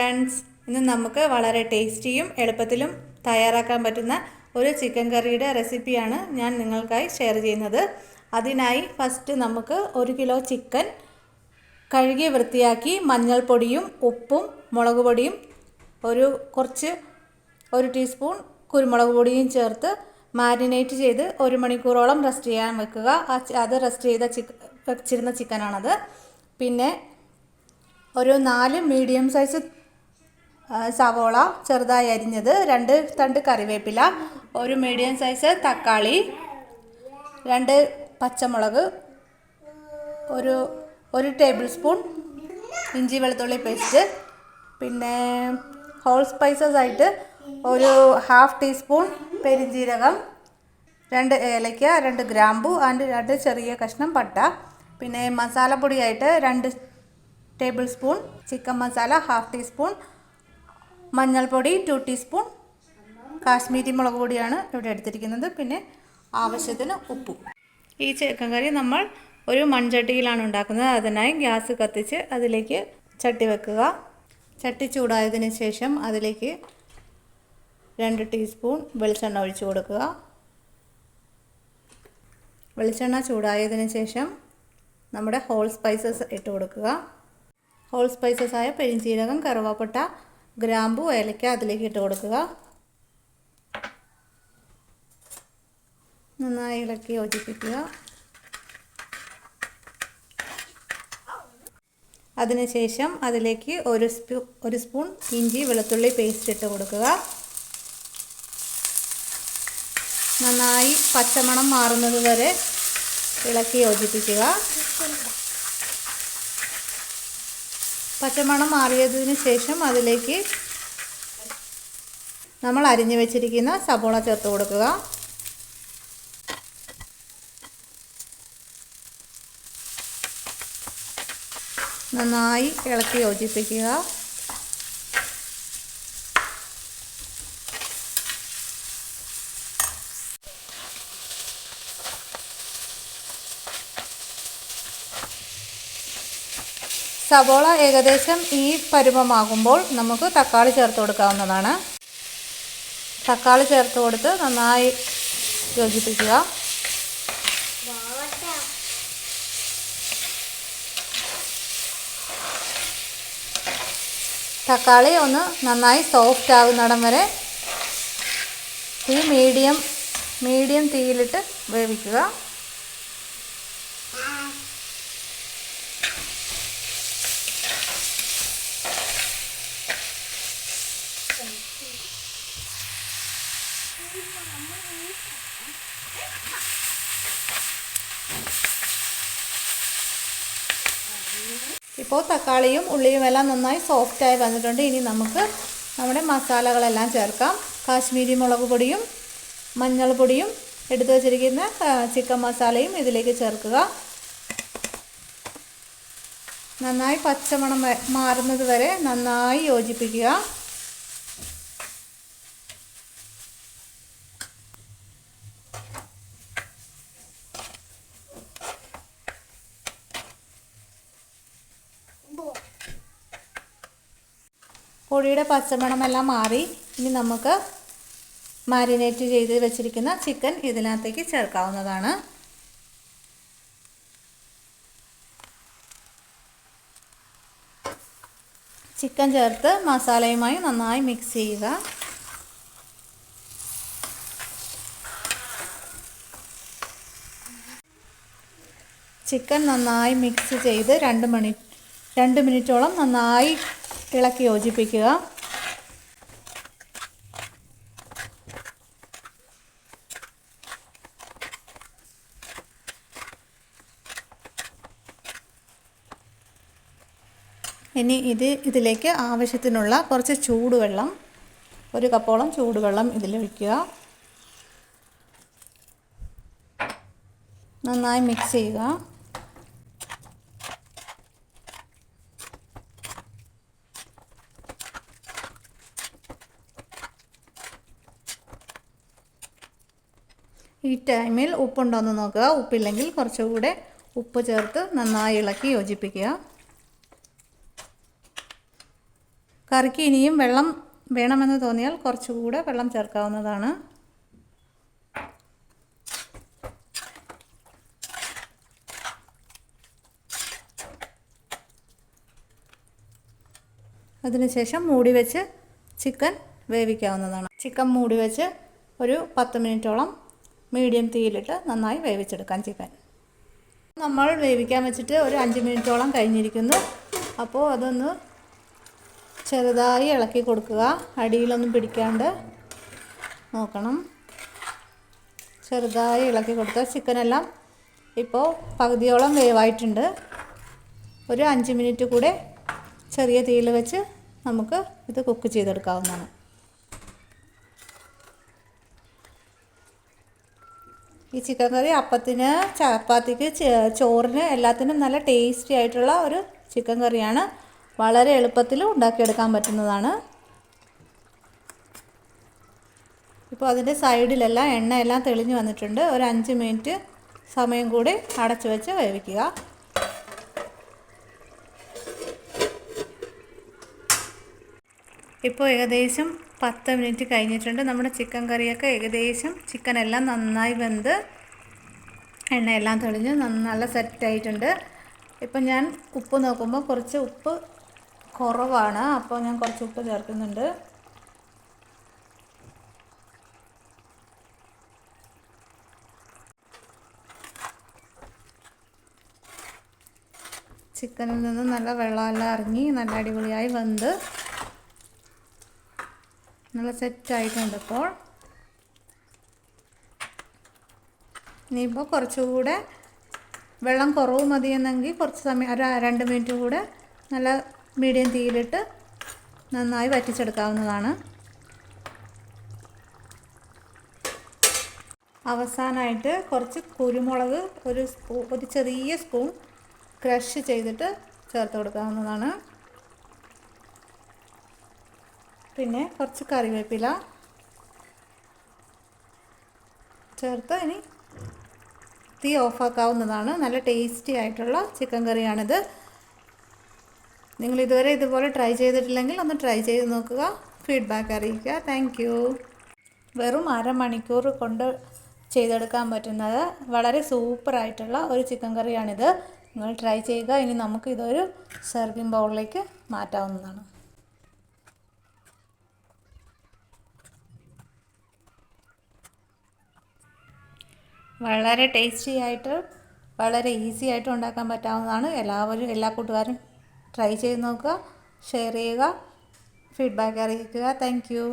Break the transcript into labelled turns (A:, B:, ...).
A: Friends, ഇന്ന് നമുക്ക് വളരെ ടേസ്റ്റിയും എളുപ്പത്തിലും തയ്യാറാക്കാൻ പറ്റുന്ന ഒരു ചിക്കൻ കറിയുടെ റെസിപ്പിയാണ് ഞാൻ നിങ്ങൾക്കായി ഷെയർ ചെയ്യുന്നത്. അതിനായി ഫസ്റ്റ് നമുക്ക് 1 കിലോ ചിക്കൻ കഴുകി വൃത്തിയാക്കി മഞ്ഞൾപ്പൊടിയും ഉപ്പും മുളക് പൊടിയും ഒരു ടീസ്പൂൺ കുരുമുളക് പൊടിയും ചേർത്ത് മാരിനേറ്റ് ചെയ്ത് 1 മണിക്കൂറോളം റെസ്റ്റ് ചെയ്യാൻ വെക്കുക. അത് റെസ്റ്റ് ചെയ്ത വെച്ചിരുന്ന ചിക്കനാണത്. പിന്നെ ഒരു 4 മീഡിയം സൈസ് സവോള ചെറുതായി അരിഞ്ഞത്, 2 തണ്ട് കറിവേപ്പില, ഒരു മീഡിയം സൈസ് തക്കാളി, 2 പച്ചമുളക്, ഒരു ടേബിൾ സ്പൂൺ ഇഞ്ചി വെളുത്തുള്ളി പേസ്റ്റ്, പിന്നെ ഹോൾ സ്പൈസസ് ആയിട്ട് ഒരു 1/2 ടീസ്പൂൺ പെരിഞ്ജീരകം, 2 ഏലക്ക, 2 ഗ്രാമ്പു ആൻഡ് 2 ചെറിയ കഷ്ണം പട്ട. പിന്നെ മസാലപ്പൊടിയായിട്ട് 2 table spoon chicken masala, 1/2 teaspoon മഞ്ഞൾപ്പൊടി, 2 ടീസ്പൂൺ കാശ്മീരി മുളക് പൊടിയാണ് ഇവിടെ എടുത്തിരിക്കുന്നത്. പിന്നെ ആവശ്യത്തിന് ഉപ്പും. ഈ ചിക്കൻ കറി നമ്മൾ ഒരു മൺചട്ടിയിലാണ് ഉണ്ടാക്കുന്നത്. അതിനായി ഗ്യാസ് കത്തിച്ച് അതിലേക്ക് ചട്ടി വെക്കുക. ചട്ടി ചൂടായതിന് ശേഷം അതിലേക്ക് 2 ടീസ്പൂൺ വെളിച്ചെണ്ണ ഒഴിച്ചു കൊടുക്കുക. വെളിച്ചെണ്ണ ചൂടായതിന് ശേഷം നമ്മുടെ ഹോൾ സ്പൈസസ് ഇട്ട് കൊടുക്കുക. ഹോൾ സ്പൈസസ് ആയ പെരിഞ്ജീരകം, കറുവാപ്പട്ട, ഗ്രാമ്പു, ഏലക്ക അതിലേക്ക് ഇട്ട് കൊടുക്കുക. നന്നായി ഇളക്കി യോജിപ്പിക്കുക. അതിനുശേഷം അതിലേക്ക് ഒരു സ്പൂൺ ഇഞ്ചി വെളുത്തുള്ളി പേസ്റ്റ് ഇട്ട് കൊടുക്കുക. നന്നായി പച്ചമണം മാറുന്നത് വരെ ഇളക്കി യോജിപ്പിക്കുക. പച്ചമണം മാറിയതിന് ശേഷം അതിലേക്ക് നമ്മൾ അരിഞ്ഞു വെച്ചിരിക്കുന്ന സവോള ചേർത്ത് കൊടുക്കുക. നന്നായി ഇളക്കി യോജിപ്പിക്കുക. സവോള ഏകദേശം ഈ പരുവമാകുമ്പോൾ നമുക്ക് തക്കാളി ചേർത്ത് കൊടുക്കാവുന്നതാണ്. തക്കാളി ചേർത്ത് കൊടുത്ത് നന്നായി യോജിപ്പിക്കുക. തക്കാളി ഒന്ന് നന്നായി സോഫ്റ്റ് ആകുന്നിടം വരെ മീഡിയം തീയിലിട്ട് വേവിക്കുക. ഇപ്പോൾ തക്കാളിയും ഉള്ളിയും എല്ലാം നന്നായി സോഫ്റ്റായി വന്നിട്ടുണ്ട്. ഇനി നമുക്ക് നമ്മുടെ മസാലകളെല്ലാം ചേർക്കാം. കാശ്മീരി മുളക് പൊടിയും മഞ്ഞൾപ്പൊടിയും എടുത്തു വച്ചിരിക്കുന്ന ചിക്കൻ മസാലയും ഇതിലേക്ക് ചേർക്കുക. നന്നായി പച്ചമണം മാറുന്നത് വരെ നന്നായി യോജിപ്പിക്കുക. പൊടിയുടെ പച്ചമണമെല്ലാം മാറി ഇനി നമുക്ക് മാരിനേറ്റ് ചെയ്ത് വെച്ചിരിക്കുന്ന ചിക്കൻ ഇതിനകത്തേക്ക് ചേർക്കാവുന്നതാണ്. ചിക്കൻ ചേർത്ത് മസാലയുമായി നന്നായി മിക്സ് ചെയ്യുക. ചിക്കൻ നന്നായി മിക്സ് ചെയ്ത് 2 മിനിറ്റോളം നന്നായി ഇളക്കി യോജിപ്പിക്കുക. ഇനി ഇതിലേക്ക് ആവശ്യത്തിനുള്ള കുറച്ച് ചൂടുവെള്ളം, 1 കപ്പോളം ചൂടുവെള്ളം ഇതിലൊഴിക്കുക. നന്നായി മിക്സ് ചെയ്യുക. ഈ ടൈമിൽ ഉപ്പുണ്ടോയെന്ന് നോക്കുക. ഉപ്പില്ലെങ്കിൽ കുറച്ചുകൂടെ ഉപ്പ് ചേർത്ത് നന്നായി ഇളക്കി യോജിപ്പിക്കുക. കറിക്ക് ഇനിയും വെള്ളം വേണമെന്ന് തോന്നിയാൽ കുറച്ചുകൂടെ വെള്ളം ചേർക്കാവുന്നതാണ്. അതിനുശേഷം മൂടി വെച്ച് ചിക്കൻ വേവിക്കാവുന്നതാണ്. ചിക്കൻ മൂടി വെച്ച് ഒരു 10 മിനിറ്റോളം മീഡിയം തീയിലിട്ട് നന്നായി വേവിച്ചെടുക്കാം ചിക്കൻ. നമ്മൾ വേവിക്കാൻ വെച്ചിട്ട് ഒരു 5 മിനിറ്റോളം കഴിഞ്ഞിരിക്കുന്നു. അപ്പോൾ അതൊന്ന് ചെറുതായി ഇളക്കി കൊടുക്കുക. അടിയിലൊന്നും പിടിക്കാണ്ട് നോക്കണം. ചെറുതായി ഇളക്കി കൊടുത്താൽ ചിക്കനെല്ലാം ഇപ്പോൾ പകുതിയോളം വേവായിട്ടുണ്ട്. ഒരു 5 മിനിറ്റ് കൂടെ ചെറിയ തീയിൽ വെച്ച് നമുക്ക് ഇത് കുക്ക് ചെയ്തെടുക്കാവുന്നതാണ്. ഈ ചിക്കൻ കറി അപ്പത്തിന്, ചപ്പാത്തിക്ക്, ചോറിന് എല്ലാത്തിനും നല്ല ടേസ്റ്റി ആയിട്ടുള്ള ഒരു ചിക്കൻ കറിയാണ്. വളരെ എളുപ്പത്തിൽ ഉണ്ടാക്കിയെടുക്കാൻ പറ്റുന്നതാണ്. ഇപ്പോൾ അതിൻ്റെ സൈഡിലെല്ലാം എണ്ണയെല്ലാം തെളിഞ്ഞ് വന്നിട്ടുണ്ട്. ഒരു 5 മിനിറ്റ് സമയം കൂടി അടച്ചു വെച്ച് വേവിക്കുക. ഇപ്പോൾ ഏകദേശം 10 മിനിറ്റ് കഴിഞ്ഞിട്ടുണ്ട്. നമ്മുടെ ചിക്കൻ കറിയൊക്കെ ഏകദേശം ചിക്കനെല്ലാം നന്നായി വെന്ത് എണ്ണയെല്ലാം തെളിഞ്ഞ് നല്ല സെറ്റായിട്ടുണ്ട്. ഇപ്പം ഞാൻ ഉപ്പ് നോക്കുമ്പോൾ കുറച്ച് ഉപ്പ് കുറവാണ്. അപ്പോൾ ഞാൻ കുറച്ച് ഉപ്പ് ചേർക്കുന്നുണ്ട്. ചിക്കനിൽ നിന്ന് നല്ല വെള്ളമെല്ലാം ഇറങ്ങി നല്ല അടിപൊളിയായി വെന്ത് നല്ല സെറ്റായിട്ടുണ്ട്. ഇപ്പോൾ ഇനിയിപ്പോൾ കുറച്ചുകൂടെ വെള്ളം കുറവ് മതിയെന്നെങ്കിൽ കുറച്ച് സമയം ഒരു 2 മിനിറ്റ് കൂടെ നല്ല മീഡിയം തീയിലിട്ട് നന്നായി വറ്റിച്ചെടുക്കാവുന്നതാണ്. അവസാനമായിട്ട് കുറച്ച് കുരുമുളക് ഒരു ചെറിയ സ്പൂൺ ക്രഷ് ചെയ്തിട്ട് ചേർത്ത് കൊടുക്കാവുന്നതാണ്. പിന്നെ കുറച്ച് കറിവേപ്പില ചേർത്ത് ഇനി തീ ഓഫാക്കാവുന്നതാണ്. നല്ല ടേസ്റ്റി ആയിട്ടുള്ള ചിക്കൻ കറിയാണിത്. നിങ്ങളിതുവരെ ഇതുപോലെ ട്രൈ ചെയ്തിട്ടില്ലെങ്കിൽ ഒന്ന് ട്രൈ ചെയ്ത് നോക്കുക. ഫീഡ്ബാക്ക് അറിയിക്കുക. Thank you. വെറും അരമണിക്കൂർ കൊണ്ട് ചെയ്തെടുക്കാൻ പറ്റുന്നത് വളരെ സൂപ്പറായിട്ടുള്ള ഒരു ചിക്കൻ കറിയാണിത്. നിങ്ങൾ ട്രൈ ചെയ്യുക. ഇനി നമുക്ക് ഇതൊരു സെർവിങ് ബൗളിലേക്ക് മാറ്റാവുന്നതാണ്. വളരെ ടേസ്റ്റി ആയിട്ട് വളരെ ഈസി ആയിട്ട് ഉണ്ടാക്കാൻ പറ്റാവുന്നതാണ്. എല്ലാ കൂട്ടുകാരും ട്രൈ ചെയ്ത് നോക്കുക, ഷെയർ ചെയ്യുക, ഫീഡ്ബാക്ക് അറിയിക്കുക. Thank you.